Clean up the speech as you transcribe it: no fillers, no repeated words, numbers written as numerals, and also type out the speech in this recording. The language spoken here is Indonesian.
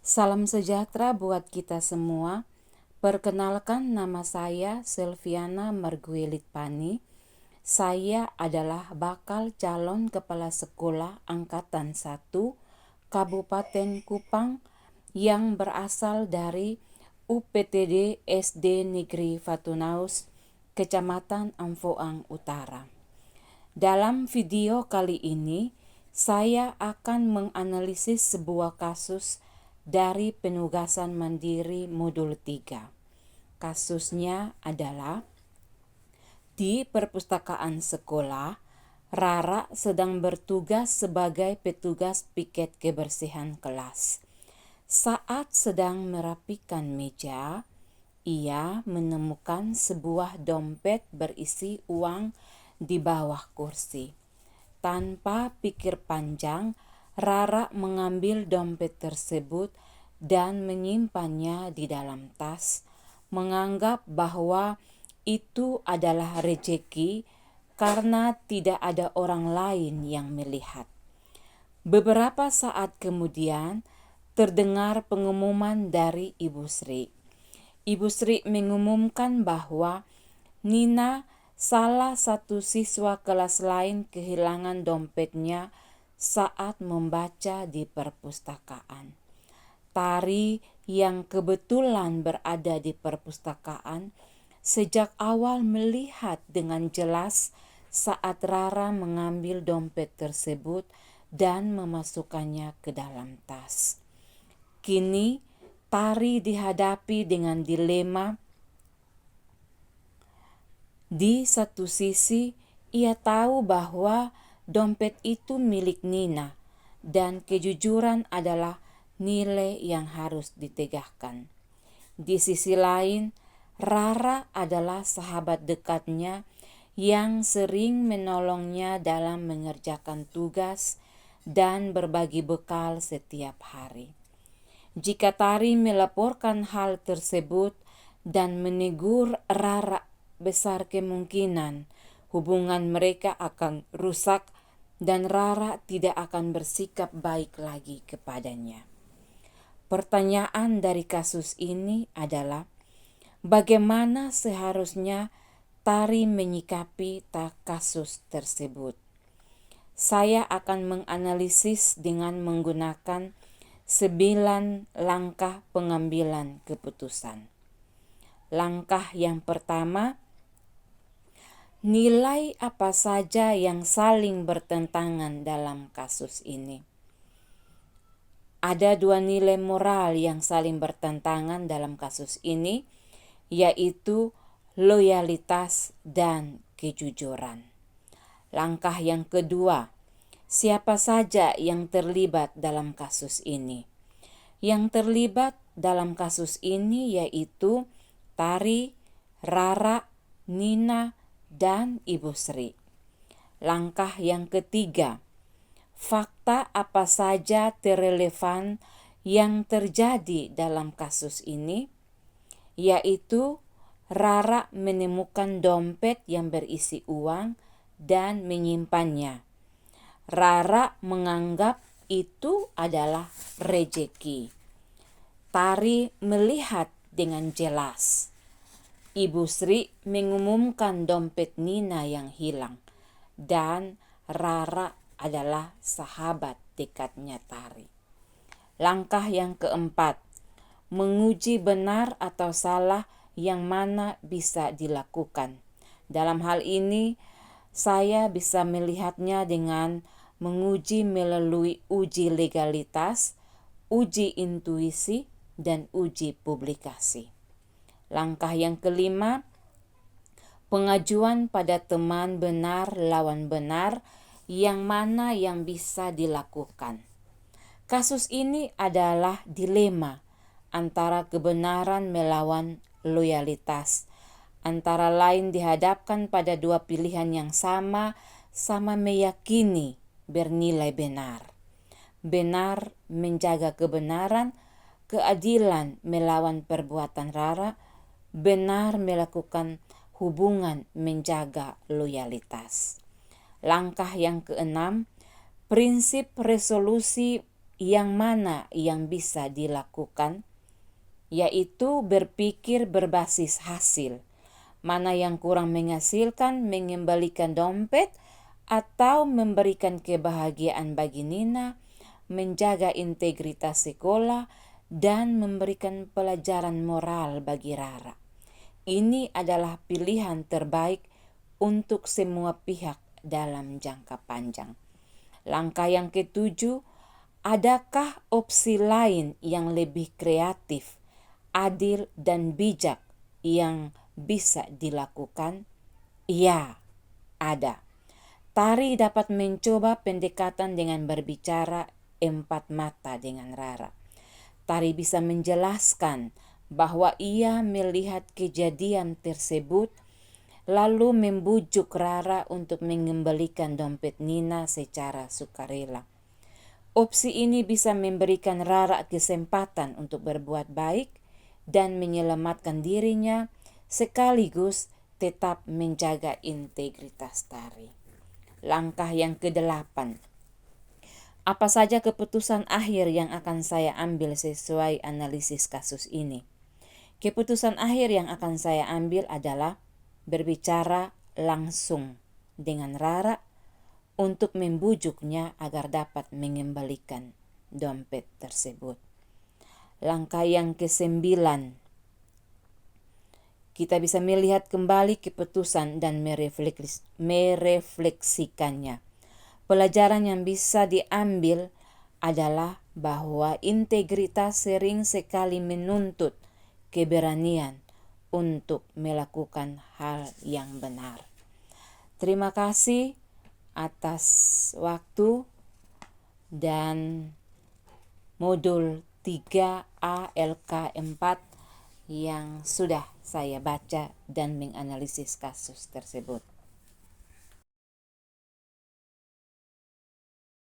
Salam sejahtera buat kita semua. Perkenalkan, nama saya Silviana Marguelitpani. Saya adalah bakal calon kepala sekolah angkatan 1 Kabupaten Kupang yang berasal dari UPTD SD Negeri Fatunaus, Kecamatan Amfoang Utara. Dalam video kali ini, saya akan menganalisis sebuah kasus dari penugasan mandiri modul 3. Kasusnya adalah di perpustakaan sekolah, Rara sedang bertugas sebagai petugas piket kebersihan kelas. Saat sedang merapikan meja, ia menemukan sebuah dompet berisi uang di bawah kursi. Tanpa pikir panjang, Rara mengambil dompet tersebut dan menyimpannya di dalam tas, menganggap bahwa itu adalah rezeki karena tidak ada orang lain yang melihat. Beberapa saat kemudian, terdengar pengumuman dari Ibu Sri. Ibu Sri mengumumkan bahwa Nina, salah satu siswa kelas lain, kehilangan dompetnya saat membaca di perpustakaan. Tari yang kebetulan berada di perpustakaan sejak awal melihat dengan jelas saat Rara mengambil dompet tersebut dan memasukkannya ke dalam tas. Kini Tari dihadapi dengan dilema. Di satu sisi, ia tahu bahwa dompet itu milik Nina dan kejujuran adalah nilai yang harus ditegakkan. Di sisi lain, Rara adalah sahabat dekatnya yang sering menolongnya dalam mengerjakan tugas dan berbagi bekal setiap hari. Jika Tari melaporkan hal tersebut dan menegur Rara, besar kemungkinan hubungan mereka akan rusak dan Rara tidak akan bersikap baik lagi kepadanya. Pertanyaan dari kasus ini adalah, bagaimana seharusnya Tari menyikapi kasus tersebut? Saya akan menganalisis dengan menggunakan 9 langkah pengambilan keputusan. Langkah yang pertama, nilai apa saja yang saling bertentangan dalam kasus ini. Ada 2 nilai moral yang saling bertentangan dalam kasus ini, yaitu loyalitas dan kejujuran. Langkah yang kedua, siapa saja yang terlibat dalam kasus ini? Yang terlibat dalam kasus ini yaitu Tari, Rara, Nina, dan Ibu Sri. Langkah yang ketiga, fakta apa saja terrelevan yang terjadi dalam kasus ini? Yaitu Rara menemukan dompet yang berisi uang dan menyimpannya. Rara menganggap itu adalah rezeki. Tari melihat dengan jelas. Ibu Sri mengumumkan dompet Nina yang hilang dan Rara adalah sahabat dekatnya Tari. Langkah yang keempat, menguji benar atau salah yang mana bisa dilakukan. Dalam hal ini, saya bisa melihatnya dengan menguji melalui uji legalitas, uji intuisi, dan uji publikasi. Langkah yang kelima, pengajuan pada teman benar lawan benar yang mana yang bisa dilakukan. Kasus ini adalah dilema antara kebenaran melawan loyalitas. Antara lain dihadapkan pada 2 pilihan yang sama meyakini bernilai benar. Benar menjaga kebenaran, keadilan melawan perbuatan Rara, benar melakukan hubungan menjaga loyalitas. Langkah yang keenam, prinsip resolusi yang mana yang bisa dilakukan, yaitu berpikir berbasis hasil. Mana yang kurang menghasilkan, mengembalikan dompet, atau memberikan kebahagiaan bagi Nina, menjaga integritas sekolah, dan memberikan pelajaran moral bagi Rara. Ini adalah pilihan terbaik untuk semua pihak dalam jangka panjang. Langkah yang ketujuh, adakah opsi lain yang lebih kreatif, adil, dan bijak yang bisa dilakukan? Ya, ada. Tari dapat mencoba pendekatan dengan berbicara empat mata dengan Rara. Tari bisa menjelaskan bahwa ia melihat kejadian tersebut, lalu membujuk Rara untuk mengembalikan dompet Nina secara sukarela. Opsi ini bisa memberikan Rara kesempatan untuk berbuat baik dan menyelamatkan dirinya, sekaligus tetap menjaga integritas Tari. Langkah yang ke-8. Apa saja keputusan akhir yang akan saya ambil sesuai analisis kasus ini? Keputusan akhir yang akan saya ambil adalah berbicara langsung dengan Rara untuk membujuknya agar dapat mengembalikan dompet tersebut. Langkah yang ke-9. Kita bisa melihat kembali keputusan dan merefleksikannya. Pelajaran yang bisa diambil adalah bahwa integritas sering sekali menuntut keberanian untuk melakukan hal yang benar. Terima kasih atas waktu dan modul 3A LK 4 yang sudah saya baca dan menganalisis kasus tersebut.